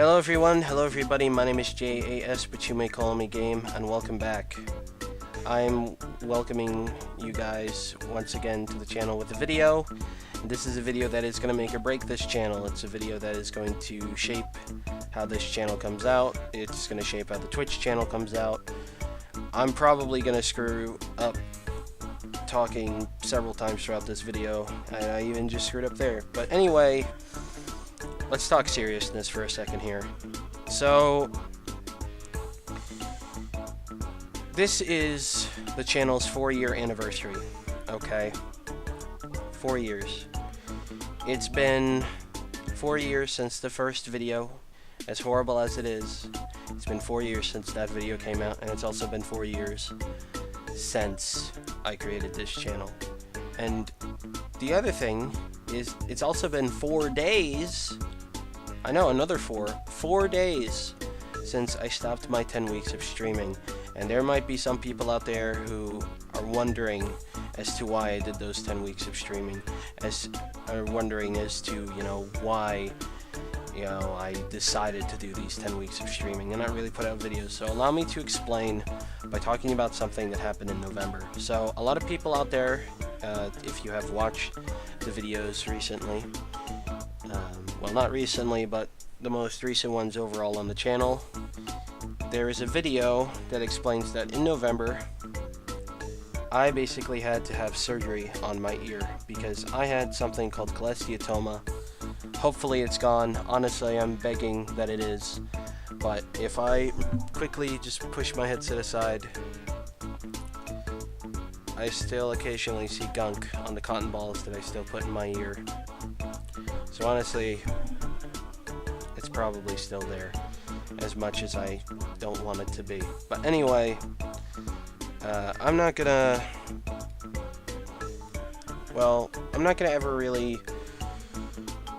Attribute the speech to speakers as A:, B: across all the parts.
A: Hello everyone, hello everybody, my name is J.A.S, but you may call me Game, and welcome back. I'm welcoming you guys once again to the channel with a video. This is a video that is going to make or break this channel. It's a video that is going to shape how this channel comes out. It's going to shape how the Twitch channel comes out. I'm probably going to screw up talking several times throughout this video, and I even just screwed up there. But anyway, let's talk seriousness for a second here. So, this is the channel's 4-year anniversary, okay? 4 years. It's been 4 years since the first video, as horrible as it is. It's been 4 years since that video came out, and it's also been 4 years since I created this channel. And the other thing is, it's also been 4 days, I know, another 4 days since I stopped my 10 weeks of streaming. And there might be some people out there who are wondering as to why I did those 10 weeks of streaming, are wondering as to, why, I decided to do these 10 weeks of streaming and not really put out videos. So allow me to explain by talking about something that happened in November. So a lot of people out there, if you have watched the videos recently, well, not recently, but the most recent ones overall on the channel, there is a video that explains that in November, I basically had to have surgery on my ear because I had something called cholesteatoma. Hopefully it's gone. Honestly, I'm begging that it is. But if I quickly just push my headset aside, I still occasionally see gunk on the cotton balls that I still put in my ear. So honestly, it's probably still there, as much as I don't want it to be. But anyway, I'm not gonna ever really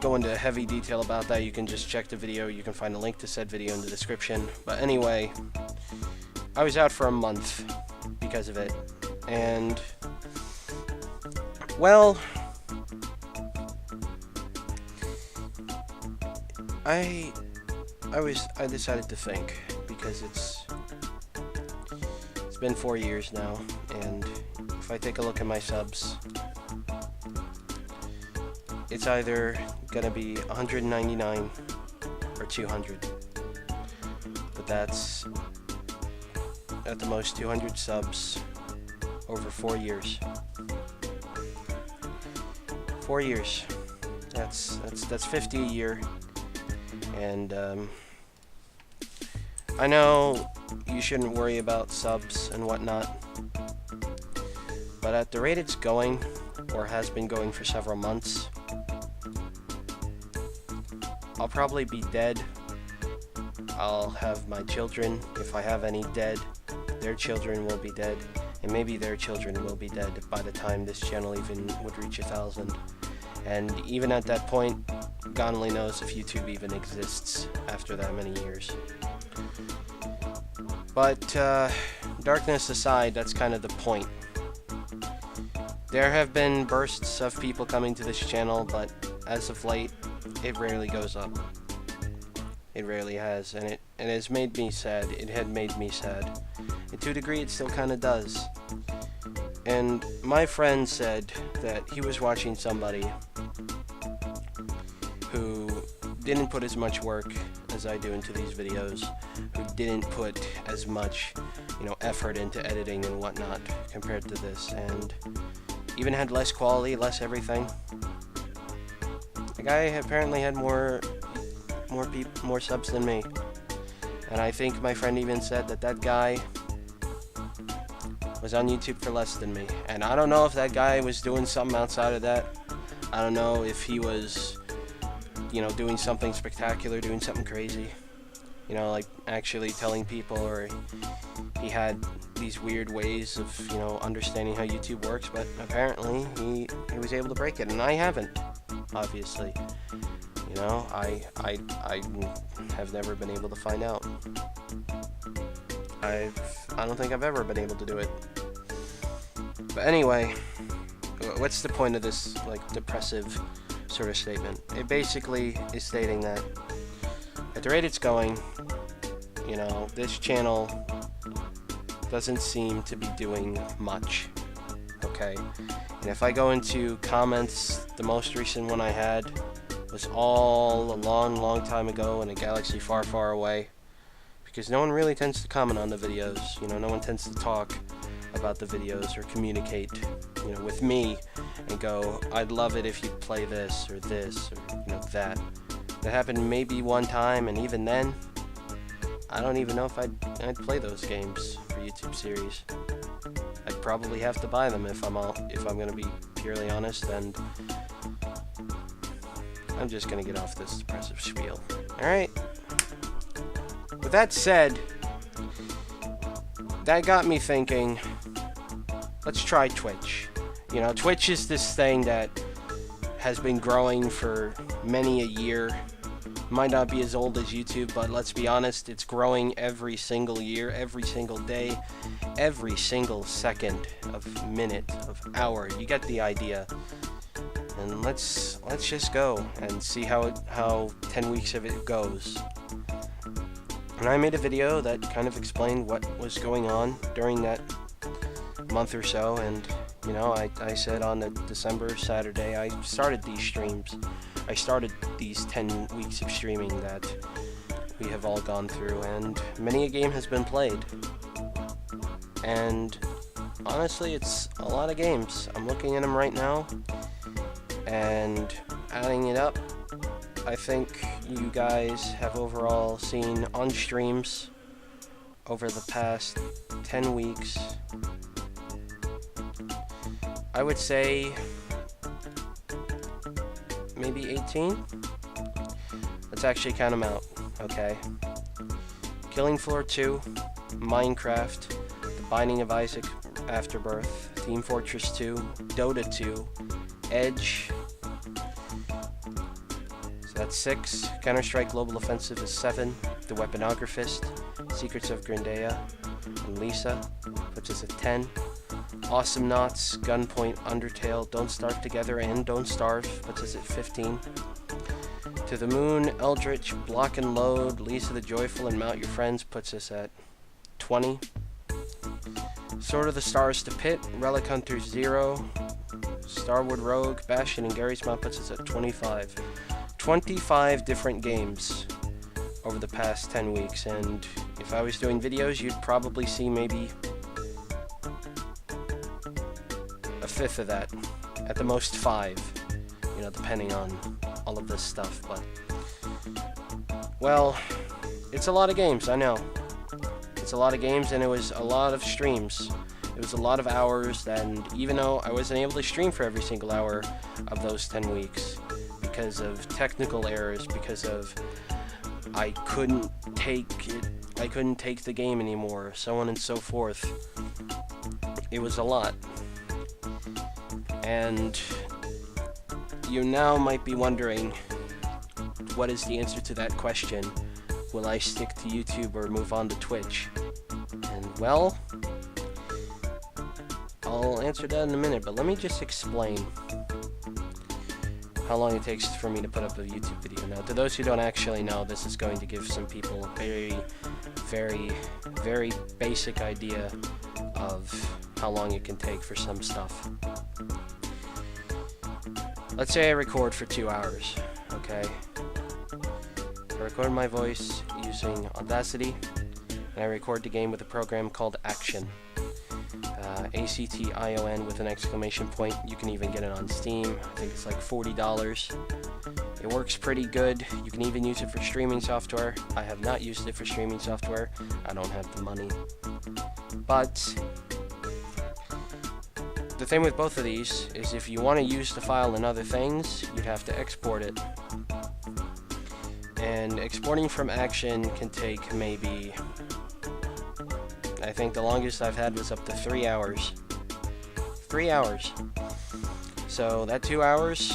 A: go into heavy detail about that. You can just check the video. You can find a link to said video in the description. But anyway, I was out for a month because of it. And, well, I decided to think, because it's been 4 years now, and if I take a look at my subs, it's either gonna be 199 or 200, but that's at the most 200 subs over 4 years. 4 years. That's 50 a year. And I know you shouldn't worry about subs and whatnot, but at the rate it's going, or has been going for several months, I'll probably be dead. I'll have my children, if I have any, dead. Their children will be dead, and maybe their children will be dead by the time this channel even would reach 1,000. And even at that point, God only knows if YouTube even exists after that many years. But darkness aside, that's kind of the point. There have been bursts of people coming to this channel, but as of late, it rarely goes up. It rarely has, and it has made me sad. It had made me sad. And to a degree, it still kind of does. And my friend said that he was watching somebody who didn't put as much work as I do into these videos, who didn't put as much, effort into editing and whatnot compared to this, and even had less quality, less everything. The guy apparently had more subs than me, and I think my friend even said that guy was on YouTube for less than me. And I don't know if that guy was doing something outside of that. I don't know if he was, doing something spectacular, doing something crazy, like actually telling people, or he had these weird ways of, understanding how YouTube works. But apparently he was able to break it, and I haven't, obviously. I have never been able to find out. I don't think I've ever been able to do it. But anyway, what's the point of this, depressive sort of statement? It basically is stating that at the rate it's going, you know, this channel doesn't seem to be doing much. Okay, and if I go into comments, the most recent one I had was all a long time ago in a galaxy far away, because no one really tends to comment on the videos. You know, no one tends to talk about the videos or communicate, you know, with me and go, I'd love it if you play this or you know, that. That happened maybe one time, and even then, I don't even know if I'd play those games for YouTube series. I'd probably have to buy them if I'm going to be purely honest, and I'm just going to get off this depressive spiel. Alright. With that said, that got me thinking, let's try Twitch. You know, Twitch is this thing that has been growing for many a year. Might not be as old as YouTube, but let's be honest, it's growing every single year, every single day, every single second of minute of hour. You get the idea. And let's just go and see how 10 weeks of it goes. And I made a video that kind of explained what was going on during that month or so, and you know, I said on the December Saturday I started these streams. I started these 10 weeks of streaming that we have all gone through, and many a game has been played. And honestly, it's a lot of games. I'm looking at them right now, and adding it up, I think you guys have overall seen on streams over the past 10 weeks, I would say maybe 18? Let's actually count them out, okay? Killing Floor 2, Minecraft, The Binding of Isaac Afterbirth, Team Fortress 2, Dota 2, Edge, so that's 6, Counter-Strike Global Offensive is 7, The Weaponographist, Secrets of Grendia, and Lisa, puts us at 10, Awesome Knots, Gunpoint, Undertale, Don't Starve Together, and Don't Starve, puts us at 15. To the Moon, Eldritch, Block and Load, Lisa the Joyful, and Mount Your Friends puts us at 20. Sword of the Stars to Pit, Relic Hunter 0, Starwood Rogue, Bastion, and Gary's Mount puts us at 25. 25 different games over the past 10 weeks, and if I was doing videos, you'd probably see maybe a fifth of that, at the most 5, you know, depending on all of this stuff. But well, it's a lot of games, I know. It's a lot of games, and it was a lot of streams. It was a lot of hours, and even though I wasn't able to stream for every single hour of those 10 weeks because of technical errors, because of I couldn't take the game anymore, so on and so forth. It was a lot. And you now might be wondering, what is the answer to that question? Will I stick to YouTube or move on to Twitch? And well, I'll answer that in a minute, but let me just explain how long it takes for me to put up a YouTube video. Now, to those who don't actually know, this is going to give some people a very basic idea of how long it can take for some stuff. Let's say I record for 2 hours, okay? I record my voice using Audacity, and I record the game with a program called Action. A-C-T-I-O-N with an exclamation point. You can even get it on Steam. I think it's like $40. It works pretty good. You can even use it for streaming software. I have not used it for streaming software. I don't have the money. But the thing with both of these is if you want to use the file in other things, you'd have to export it. And exporting from Action can take maybe, I think the longest I've had was up to 3 hours. 3 hours. So that 2 hours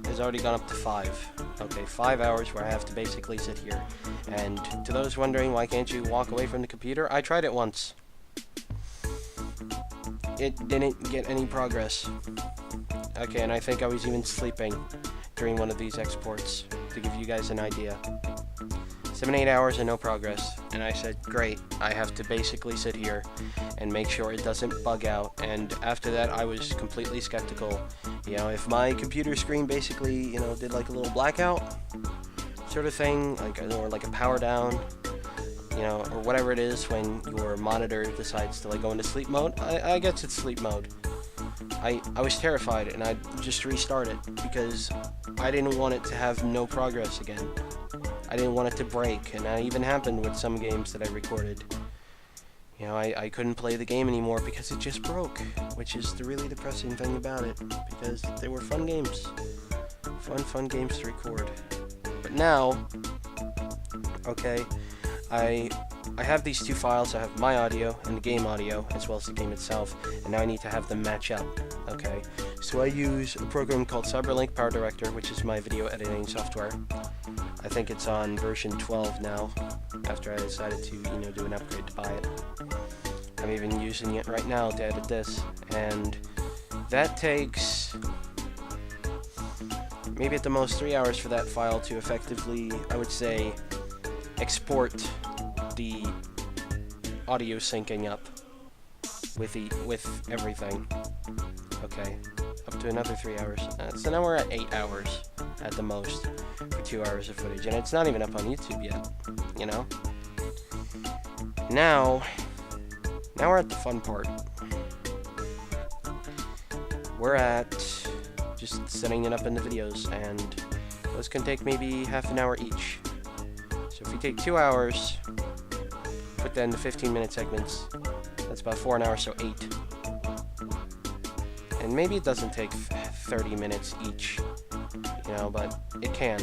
A: has already gone up to 5. Okay, 5 hours where I have to basically sit here. And to those wondering, why can't you walk away from the computer? I tried it once. It didn't get any progress. Okay, and I think I was even sleeping during one of these exports, to give you guys an idea. 8 hours and no progress. And I said, great, I have to basically sit here and make sure it doesn't bug out. And after that, I was completely skeptical. You know, if my computer screen basically, you know, did like a little blackout sort of thing, like, or like a power down, you know, or whatever it is when your monitor decides to like go into sleep mode, I guess it's sleep mode. I was terrified, and I just restart it because I didn't want it to have no progress again. I didn't want it to break, and that even happened with some games that I recorded. You know, I couldn't play the game anymore because it just broke, which is the really depressing thing about it, because they were fun games. Fun games to record. But now, okay, I have these two files. I have my audio and the game audio, as well as the game itself, and now I need to have them match up, okay? So I use a program called Cyberlink Power Director, which is my video editing software. I think it's on version 12 now, after I decided to, you know, do an upgrade to buy it. I'm even using it right now to edit this, and that takes maybe at the most 3 hours for that file to effectively, I would say, export the audio syncing up with everything. Okay, up to another 3 hours. So now we're at 8 hours at the most for 2 hours of footage, and it's not even up on YouTube yet, you know? Now we're at the fun part. We're at just setting it up in the videos, and those can take maybe half an hour each. So if we take 2 hours, put that into 15-minute segments, that's about 4 an hour, so 8. And maybe it doesn't take 30 minutes each, you know, but it can.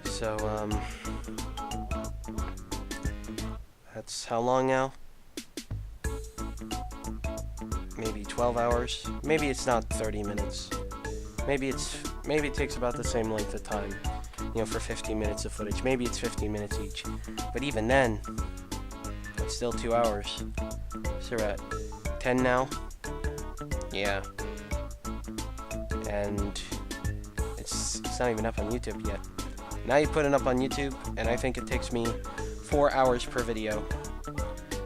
A: So, that's how long now? Maybe 12 hours? Maybe it's not 30 minutes. Maybe it takes about the same length of time, you know, for 15 minutes of footage. Maybe it's 15 minutes each. But even then, it's still 2 hours. So we're at 10 now? Yeah. And it's not even up on YouTube yet. Now you put it up on YouTube, and I think it takes me 4 hours per video.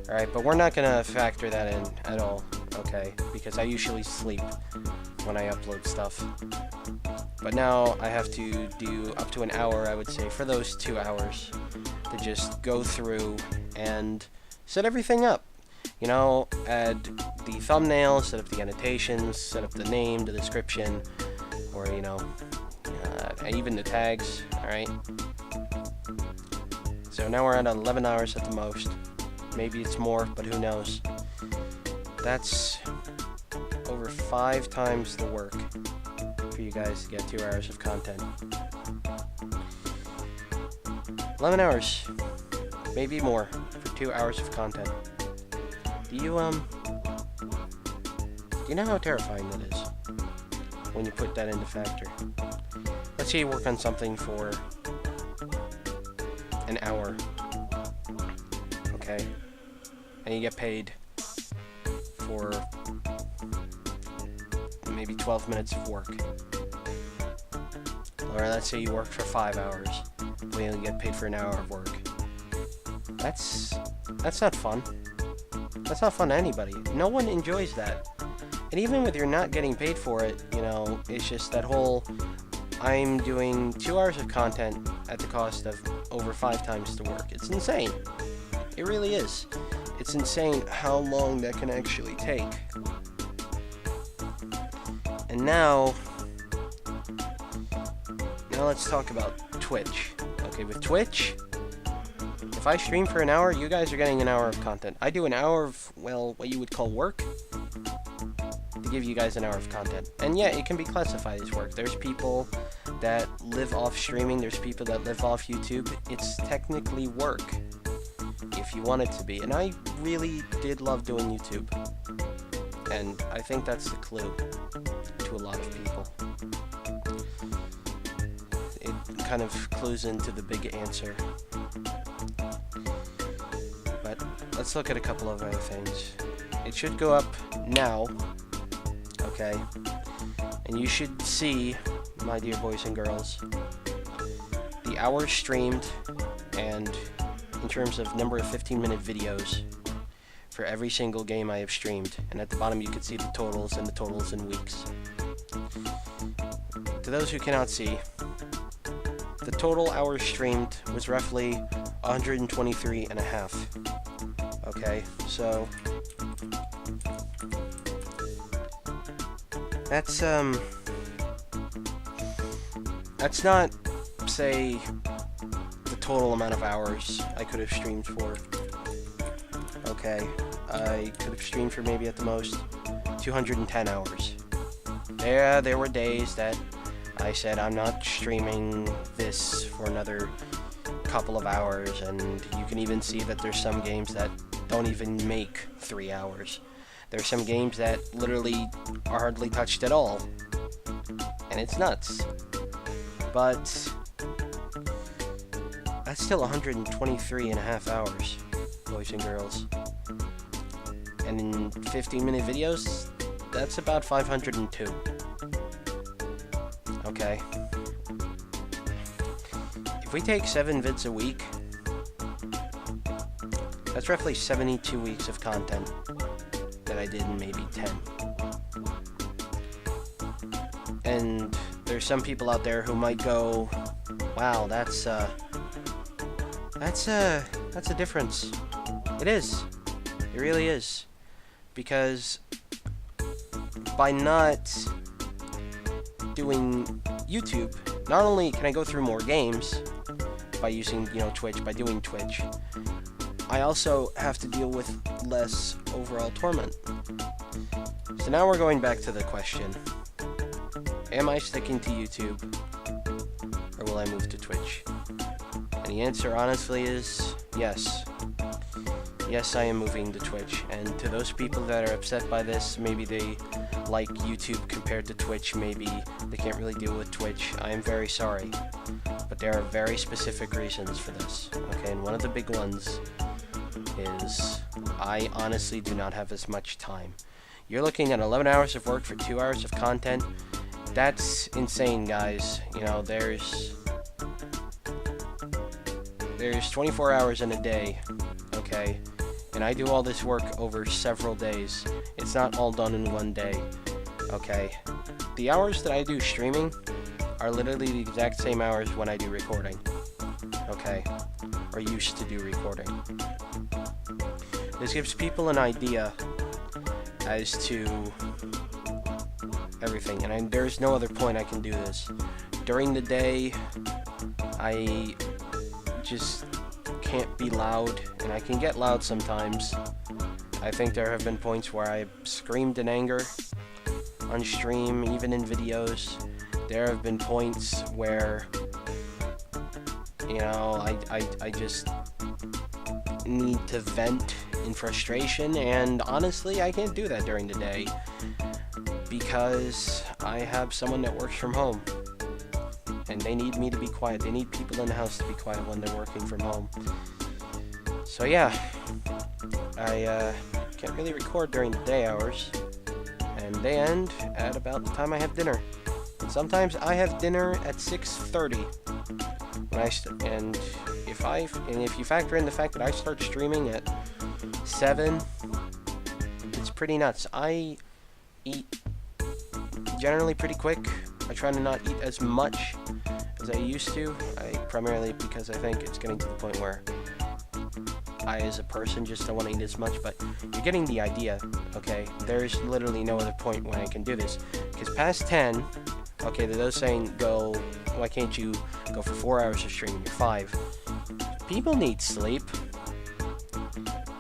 A: Alright, but we're not gonna factor that in at all, okay? Because I usually sleep when I upload stuff. But now I have to do up to an hour, I would say, for those 2 hours to just go through and set everything up. You know, add the thumbnail, set up the annotations, set up the name, the description, or, you know, even the tags, alright? So now we're at 11 hours at the most. Maybe it's more, but who knows? That's over 5 times the work for you guys to get 2 hours of content. 11 hours, maybe more, for 2 hours of content. Do you know how terrifying that is when you put that into factor? Let's say you work on something for an hour, okay, and you get paid for maybe 12 minutes of work. Or let's say you work for 5 hours, but you only get paid for an hour of work. That's not fun. That's not fun to anybody. No one enjoys that. And even if you're not getting paid for it, you know, it's just that whole, I'm doing 2 hours of content at the cost of over 5 times the work. It's insane. It really is. It's insane how long that can actually take. And now let's talk about Twitch. Okay, with Twitch, if I stream for an hour, you guys are getting an hour of content. I do an hour of, well, what you would call work, to give you guys an hour of content. And yeah, it can be classified as work. There's people that live off streaming. There's people that live off YouTube. It's technically work, if you want it to be. And I really did love doing YouTube. And I think that's the clue to a lot of people. It kind of clues into the big answer. But let's look at a couple of other things. It should go up now, okay? And you should see, my dear boys and girls, the hours streamed, and in terms of number of 15-minute videos for every single game I have streamed. And at the bottom you can see the totals and the totals in weeks. To those who cannot see, the total hours streamed was roughly 123 and a half. Okay, so that's not, say, the total amount of hours I could have streamed for. Okay, I could have streamed for maybe at the most 210 hours. There were days that I said I'm not streaming this for another couple of hours, and you can even see that there's some games that don't even make 3 hours. There's some games that literally are hardly touched at all, and it's nuts. But that's still 123 and a half hours, boys and girls. And in 15-minute videos, that's about 502. Okay. If we take 7 vids a week, that's roughly 72 weeks of content that I did in maybe 10. And there's some people out there who might go, wow, that's a difference. It is. It really is. Because by not doing YouTube, not only can I go through more games by using, Twitch, by doing Twitch, I also have to deal with less overall torment. So now we're going back to the question, am I sticking to YouTube, or will I move to Twitch? And the answer honestly is yes. Yes, I am moving to Twitch, and to those people that are upset by this, maybe they like YouTube compared to Twitch, maybe they can't really deal with Twitch, I am very sorry. But there are very specific reasons for this, okay, and one of the big ones is I honestly do not have as much time. You're looking at 11 hours of work for 2 hours of content. That's insane, guys. There's 24 hours in a day, okay? And I do all this work over several days. It's not all done in one day, okay? The hours that I do streaming are literally the exact same hours when I do recording, okay? Or used to do recording. This gives people an idea as to everything, and there's no other point I can do this. During the day, I just can't be loud, and I can get loud sometimes. I think there have been points where I screamed in anger on stream, even in videos. There have been points where, I just need to vent in frustration, and honestly, I can't do that during the day because I have someone that works from home. And they need me to be quiet. They need people in the house to be quiet when they're working from home. So yeah, I can't really record during the day hours, and they end at about the time I have dinner. And sometimes I have dinner at 6:30. If you factor in the fact that I start streaming at 7, it's pretty nuts. I eat generally pretty quick. I try to not eat as much as I used to, primarily because I think it's getting to the point where I as a person just don't want to eat as much, but you're getting the idea, okay? There's literally no other point when I can do this, because past 10, okay, those saying, why can't you go for 4 hours of streaming, you're 5. People need sleep,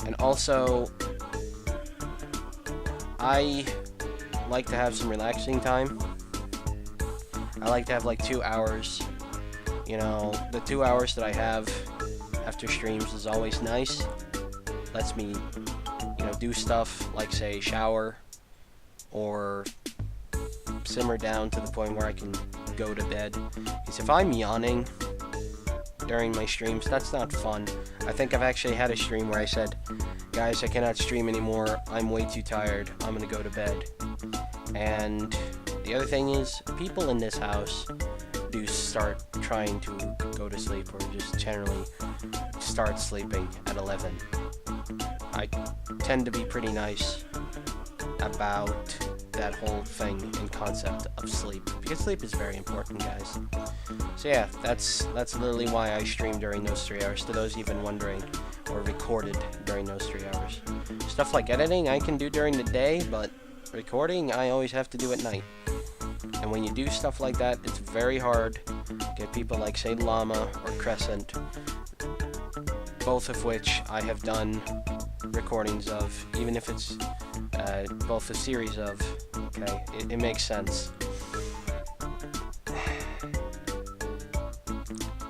A: and also, I like to have some relaxing time. I like to have like 2 hours. The 2 hours that I have after streams is always nice. Lets me, do stuff like, say, shower or simmer down to the point where I can go to bed. Because if I'm yawning during my streams, that's not fun. I think I've actually had a stream where I said, guys, I cannot stream anymore. I'm way too tired. I'm gonna go to bed. And the other thing is, people in this house do start trying to go to sleep, or just generally start sleeping at 11. I tend to be pretty nice about that whole thing and concept of sleep, because sleep is very important, guys. So yeah, that's literally why I stream during those 3 hours, to those even wondering, or recorded during those 3 hours. Stuff like editing I can do during the day, but recording I always have to do at night. And when you do stuff like that, it's very hard to get people like, say, Llama or Crescent, both of which I have done recordings of, even if it's both a series of. Okay, it makes sense.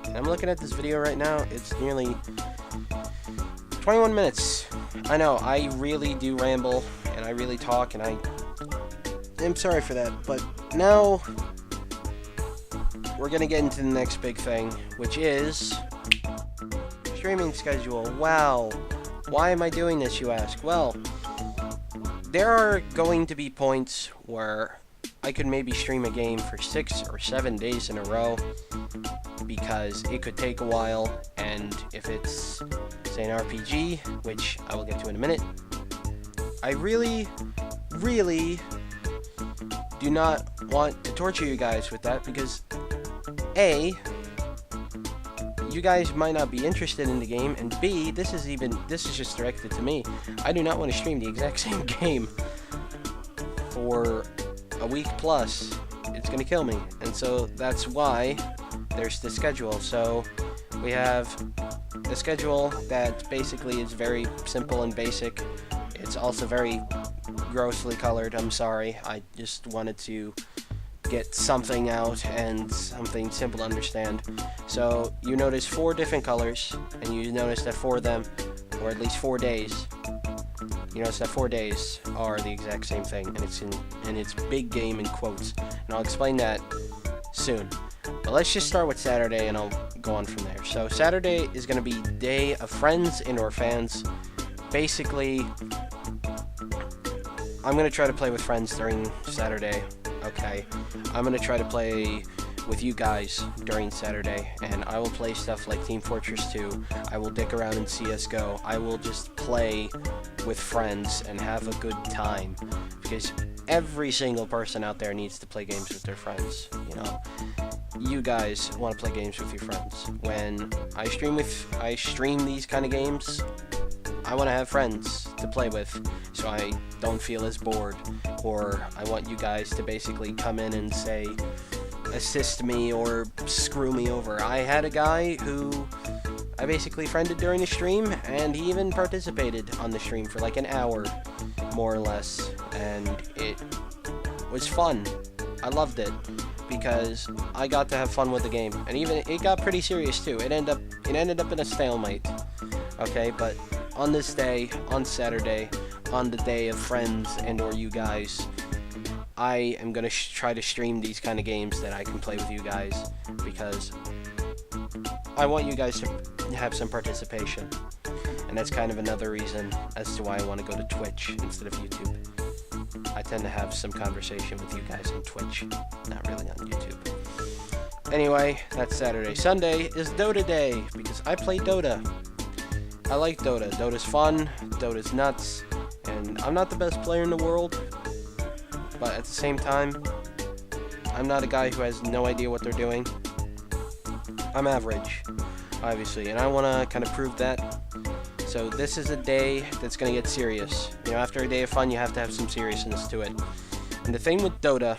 A: And I'm looking at this video right now, it's nearly 21 minutes. I know, I really do ramble, and I really talk, and I'm sorry for that, but now we're gonna get into the next big thing, which is streaming schedule. Wow, why am I doing this, you ask? Well, there are going to be points where I could maybe stream a game for 6 or 7 days in a row, because it could take a while, and if it's, say, an RPG, which I will get to in a minute, I really do not want to torture you guys with that, because A, you guys might not be interested in the game, and B, this is just directed to me. I do not want to stream the exact same game for a week plus. It's gonna kill me, and so that's why there's the schedule. So we have the schedule that basically is very simple and basic. It's also very grossly colored. I'm sorry, I just wanted to get something out and something simple to understand. So you notice 4 different colors, and you notice that 4 of them, or at least 4 days, you notice that 4 days are the exact same thing, and it's big game in quotes, and I'll explain that soon. But let's just start with Saturday, and I'll go on from there. So Saturday is going to be Day of Friends and/or Fans. Basically, I'm going to try to play with friends during Saturday. Okay, I'm going to try to play with you guys during Saturday, and I will play stuff like Team Fortress 2. I will dick around in CSGO. I will just play with friends and have a good time, because every single person out there needs to play games with their friends. You know, you guys want to play games with your friends. When I stream these kind of games, I want to have friends to play with, so I don't feel as bored, or I want you guys to basically come in and say, assist me or screw me over. I had a guy who I basically friended during the stream, and he even participated on the stream for like an hour, more or less, and it was fun. I loved it, because I got to have fun with the game, and even it got pretty serious too. It ended up in a stalemate. Okay, but on this day, on Saturday, on the Day of Friends and/or you guys, I am going to try to stream these kind of games that I can play with you guys, because I want you guys to have some participation. And that's kind of another reason as to why I want to go to Twitch instead of YouTube. I tend to have some conversation with you guys on Twitch, not really on YouTube. Anyway, that's Saturday. Sunday is Dota Day, because I play Dota. I like Dota. Dota's fun, Dota's nuts, and I'm not the best player in the world, but at the same time, I'm not a guy who has no idea what they're doing. I'm average, obviously, and I want to kind of prove that. So this is a day that's going to get serious. You know, after a day of fun, you have to have some seriousness to it. And the thing with Dota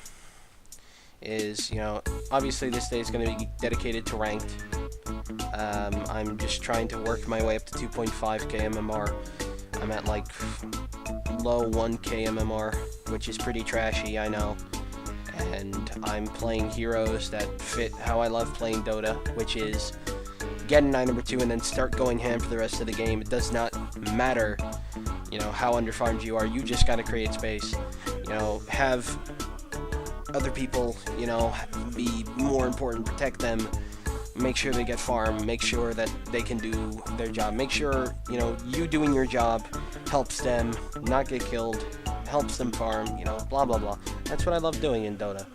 A: is, you know, obviously this day is going to be dedicated to ranked. I'm just trying to work my way up to 2.5k MMR. I'm at like low 1k MMR, which is pretty trashy, I know. And I'm playing heroes that fit how I love playing Dota, which is get an number 2 and then start going ham for the rest of the game. It does not matter, you know, how underfarmed you are. You just gotta create space. You know, have other people, you know, be more important, protect them. Make sure they get farm, make sure that they can do their job, make sure, you know, you doing your job helps them not get killed, helps them farm, you know, blah blah blah. That's what I love doing in Dota.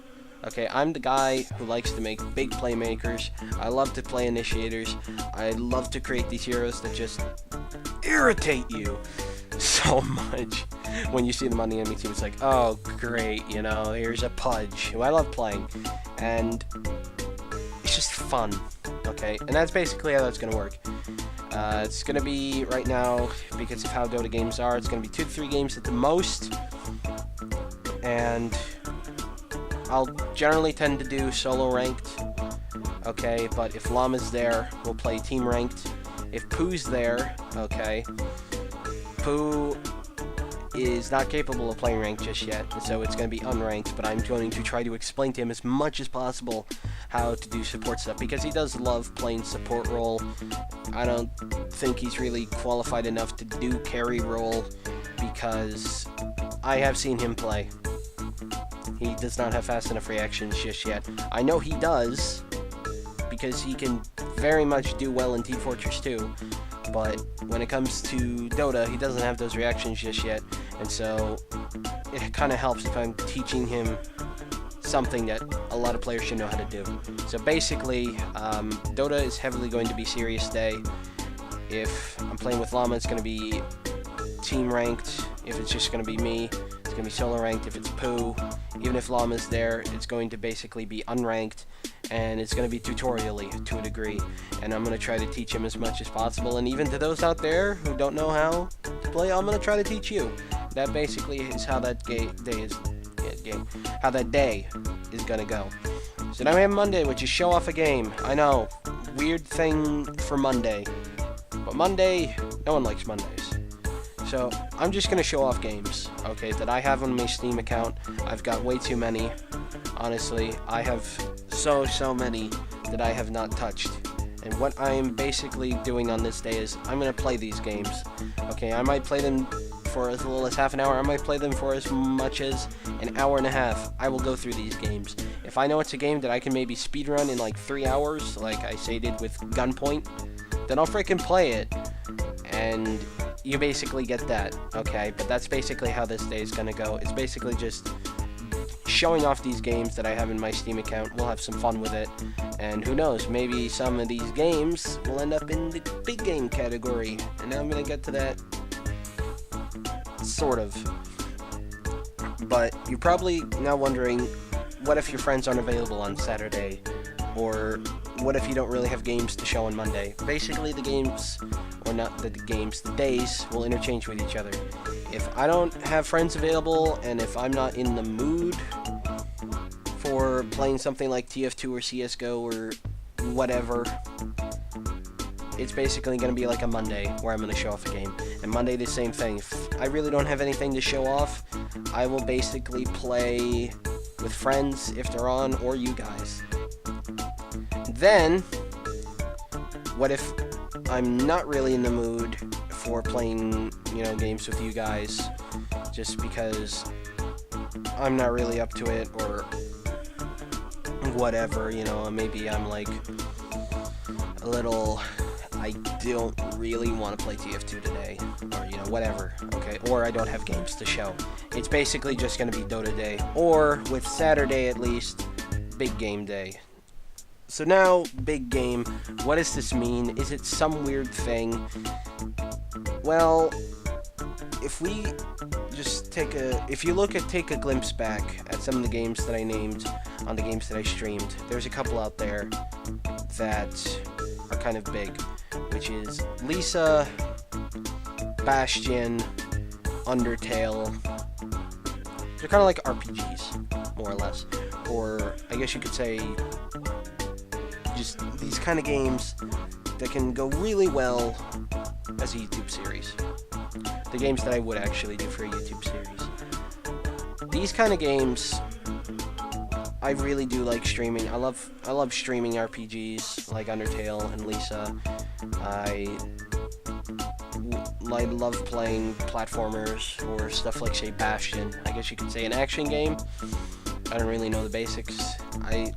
A: Okay, I'm the guy who likes to make big playmakers. I love to play initiators. I love to create these heroes that just irritate you so much. When you see them on the enemy team, it's like, oh, great, you know, here's a Pudge, who I love playing. And it's just fun, okay? And that's basically how that's going to work. It's going to be, right now, because of how Dota games are, it's going to be 2 to 3 games at the most. And I'll generally tend to do solo ranked, okay? But if Llama's there, we'll play team ranked. If Pooh's there, okay, Pooh is not capable of playing ranked just yet, so it's going to be unranked, but I'm going to try to explain to him as much as possible how to do support stuff, because he does love playing support role. I don't think he's really qualified enough to do carry role, because I have seen him play. He does not have fast enough reactions just yet. I know he does, because he can very much do well in Team Fortress 2, but when it comes to Dota, he doesn't have those reactions just yet, and so it kind of helps if I'm teaching him something that a lot of players should know how to do. So basically, Dota is heavily going to be serious day. If I'm playing with Llama, it's going to be team ranked. If it's just going to be me, it's going to be solo ranked. If it's Pooh, even if Llama's there, it's going to basically be unranked, and it's going to be tutorially to a degree, and I'm going to try to teach him as much as possible. And even to those out there who don't know how to play, I'm going to try to teach you. That basically is how that day is going to go. So now we have Monday, which is show off a game. I know, weird thing for Monday, but Monday, no one likes Mondays. So I'm just going to show off games, okay, that I have on my Steam account. I've got way too many. Honestly, I have so many that I have not touched. And what I'm basically doing on this day is I'm going to play these games. Okay, I might play them for as little as half an hour. I might play them for as much as an hour and a half. I will go through these games. If I know it's a game that I can maybe speedrun in like 3 hours, like I say did with Gunpoint, then I'll freaking play it. And you basically get that, okay? But that's basically how this day is going to go. It's basically just showing off these games that I have in my Steam account. We'll have some fun with it, and who knows, maybe some of these games will end up in the big game category, and now I'm gonna get to that, sort of. But you're probably now wondering, what if your friends aren't available on Saturday, or what if you don't really have games to show on Monday? Basically the games, or not the games, the days will interchange with each other. If I don't have friends available, and if I'm not in the mood for playing something like TF2 or CSGO or whatever, it's basically going to be like a Monday where I'm going to show off a game. And Monday, the same thing. If I really don't have anything to show off, I will basically play with friends if they're on, or you guys. Then, what if I'm not really in the mood for playing, you know, games with you guys, just because I'm not really up to it, or whatever, you know, maybe I'm like a little, I don't really want to play TF2 today, or, you know, whatever, okay, or I don't have games to show. It's basically just going to be Dota day, or with Saturday at least, big game day. So now, big game, what does this mean? Is it some weird thing? Well, if we just take a glimpse back at some of the games that I named on the games that I streamed, there's a couple out there that are kind of big, which is Lisa, Bastion, Undertale. They're kind of like RPGs, more or less. Or, I guess you could say, just these kind of games that can go really well as a YouTube series. The games that I would actually do for a YouTube series. These kind of games, I really do like streaming. I love streaming RPGs like Undertale and Lisa. I love playing platformers or stuff like, say, Bastion. I guess you could say an action game. I don't really know the basics. I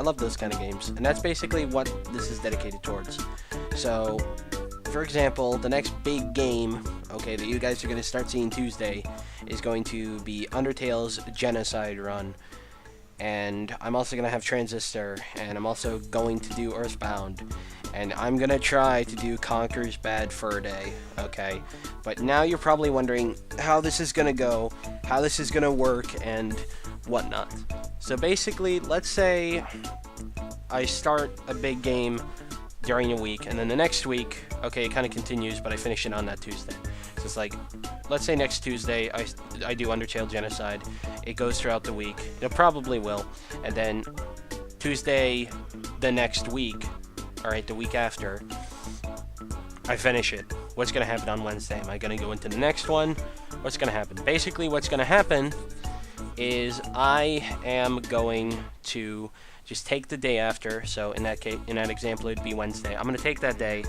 A: love those kind of games, and that's basically what this is dedicated towards. So, for example, the next big game, okay, that you guys are going to start seeing Tuesday is going to be Undertale's Genocide run. and I'm also going to have Transistor, and I'm also going to do Earthbound, and I'm going to try to do Conker's Bad Fur Day, okay? But now you're probably wondering how this is going to go, how this is going to work, and whatnot. So basically, let's say I start a big game during a week, and then the next week, okay, it kind of continues, but I finish it on that Tuesday. So it's like, let's say next Tuesday, I do Undertale Genocide. It goes throughout the week. It probably will. And then Tuesday the next week, alright, the week after, I finish it. What's going to happen on Wednesday? Am I going to go into the next one? What's going to happen? Basically, what's going to happen is I am going to just take the day after. So in that case, in that example, it'd be Wednesday. I'm going to take that day,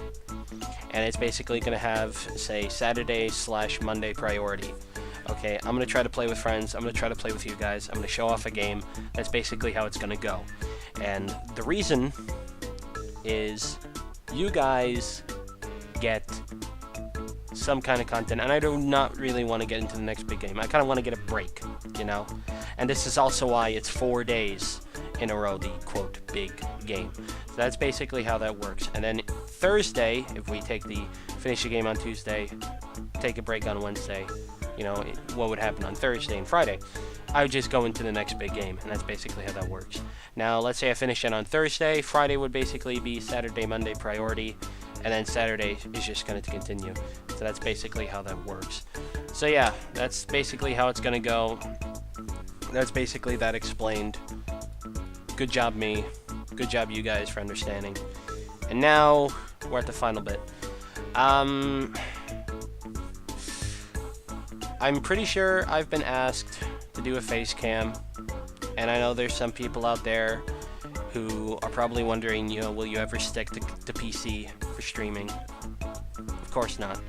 A: and it's basically going to have, say, Saturday/Monday priority. Okay, I'm going to try to play with friends. I'm going to try to play with you guys. I'm going to show off a game. That's basically how it's going to go. And the reason is you guys get some kind of content, and I do not really want to get into the next big game. I kind of want to get a break, you know? And this is also why it's 4 days in a row, the quote big game. So that's basically how that works. And then Thursday, if we finish the game on Tuesday, take a break on Wednesday, you know, what would happen on Thursday and Friday? I would just go into the next big game, and that's basically how that works. Now, let's say I finish it on Thursday. Friday would basically be Saturday, Monday priority, and then Saturday is just going to continue. So that's basically how that works. So yeah, that's basically how it's going to go. That's basically that explained. Good job, me. Good job, you guys, for understanding. And now, we're at the final bit. I'm pretty sure I've been asked to do a face cam, and I know there's some people out there who are probably wondering, you know, will you ever stick to PC for streaming? Of course not.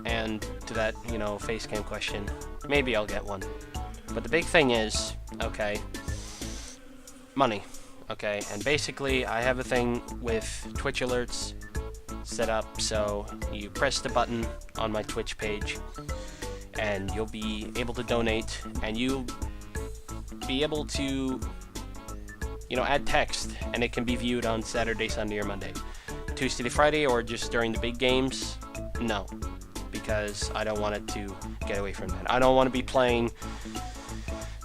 A: And to that, you know, face cam question, maybe I'll get one. But the big thing is, okay, money, okay? And basically, I have a thing with Twitch alerts set up, so you press the button on my Twitch page, and you'll be able to donate, and you'll be able to, you know, add text, and it can be viewed on Saturday, Sunday, or Monday. Tuesday to Friday, or just during the big games? No, because I don't want it to get away from that. I don't want to be playing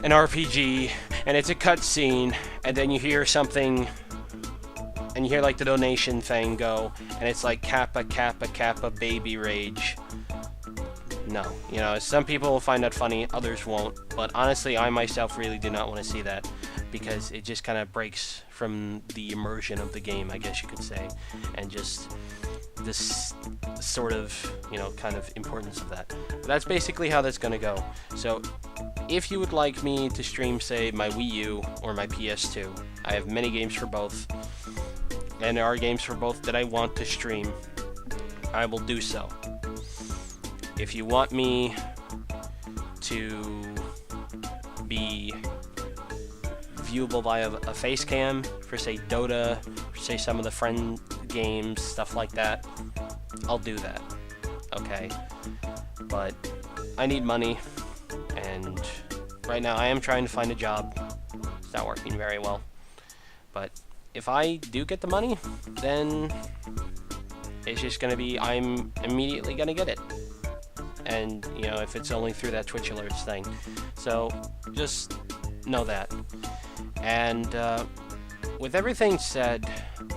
A: an RPG, and it's a cutscene, and then you hear something, and you hear like the donation thing go, and it's like Kappa, Kappa, Kappa, baby rage. No, you know, some people will find that funny, others won't, but honestly, I myself really do not want to see that, because it just kind of breaks from the immersion of the game, I guess you could say, and just this sort of, you know, kind of importance of that. But that's basically how that's going to go. So if you would like me to stream, say, my Wii U or my PS2, I have many games for both, and there are games for both that I want to stream, I will do so. If you want me to be viewable via a face cam for, say, Dota, for, say, some of the friend games, stuff like that, I'll do that, okay? But I need money, and right now I am trying to find a job. It's not working very well, but if I do get the money, then it's just gonna be, I'm immediately gonna get it. And, you know, if it's only through that Twitch alerts thing. So, just know that. And, with everything said,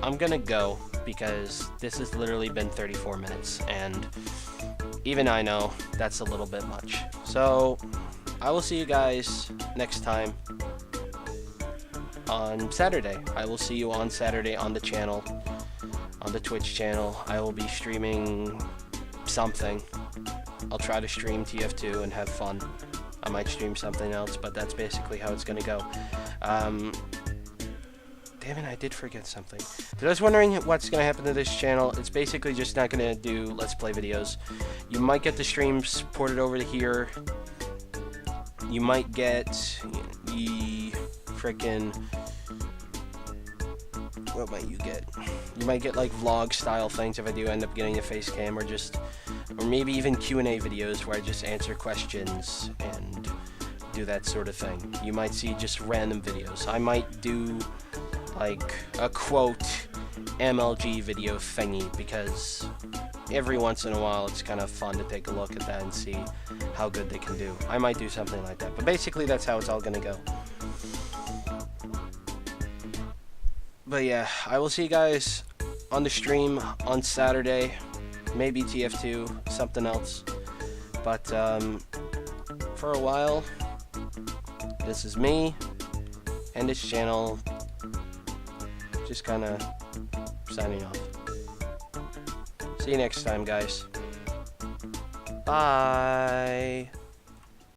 A: I'm gonna go, because this has literally been 34 minutes, and even I know that's a little bit much. So, I will see you guys next time on Saturday. I will see you on Saturday on the channel, on the Twitch channel. I will be streaming something. I'll try to stream TF2 and have fun. I might stream something else, but that's basically how it's gonna go. Damn it, I did forget something. For those wondering what's gonna happen to this channel, it's basically just not gonna do Let's Play videos. You might get the streams ported over to here. You might get the frickin'... what might you get? You might get like vlog style things if I do end up getting a face cam, or maybe even Q&A videos where I just answer questions and do that sort of thing. You might see just random videos. I might do like a quote MLG video thingy, because every once in a while it's kind of fun to take a look at that and see how good they can do. I might do something like that, but basically that's how it's all gonna go. But yeah, I will see you guys on the stream on Saturday, maybe TF2, something else. But for a while, this is me and this channel just kind of signing off. See you next time, guys. Bye.